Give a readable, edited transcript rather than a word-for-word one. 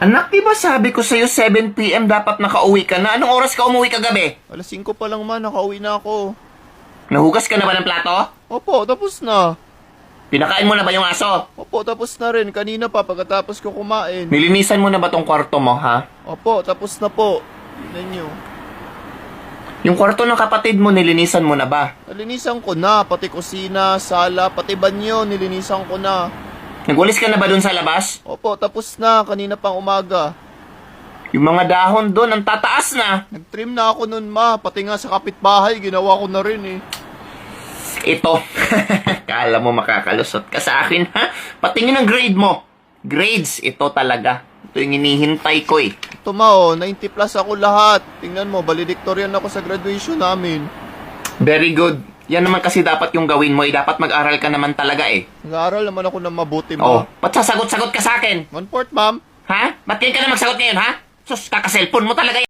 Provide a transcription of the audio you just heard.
Anak, di ba sabi ko sa'yo 7 p.m. dapat nakauwi ka na? Anong oras ka umuwi kagabi? Alas 5 pa lang ma, nakauwi na ako. Nahugas ka na ba ng plato? Opo, tapos na. Pinakain mo na ba yung aso? Opo, tapos na rin. Kanina pa, pagkatapos ko kumain. Nilinisan mo na ba tong kwarto mo, ha? Opo, tapos na po. Tignan nyo. Yung kwarto ng kapatid mo, nilinisan mo na ba? Nalinisan ko na, pati kusina, sala, pati banyo, nilinisan ko na. Nagwalis ka na ba dun sa labas? Opo, tapos na. Kanina pang umaga. Yung mga dahon doon, ang tataas na. Nag-trim na ako nun ma, pati nga sa kapitbahay, ginawa ko na rin eh. Ito. Kala mo makakalusot ka sa akin, ha? Patingin ang grade mo. Grades, ito talaga. Ito yung hinihintay ko eh. Ito ma oh, 90 plus ako lahat. Tingnan mo, valedictorian ako sa graduation namin. Very good. Yan naman kasi dapat yung gawin mo eh. Dapat mag-aral ka naman talaga eh. Nag-aaral naman ako ng mabuti Oh, ma. ba't sasagot-sagot ka sa akin? 1/4 ma'am. Ha? Ba't kayo ka na magsagot ngayon, ha? Sus, kaka-cellphone mo talaga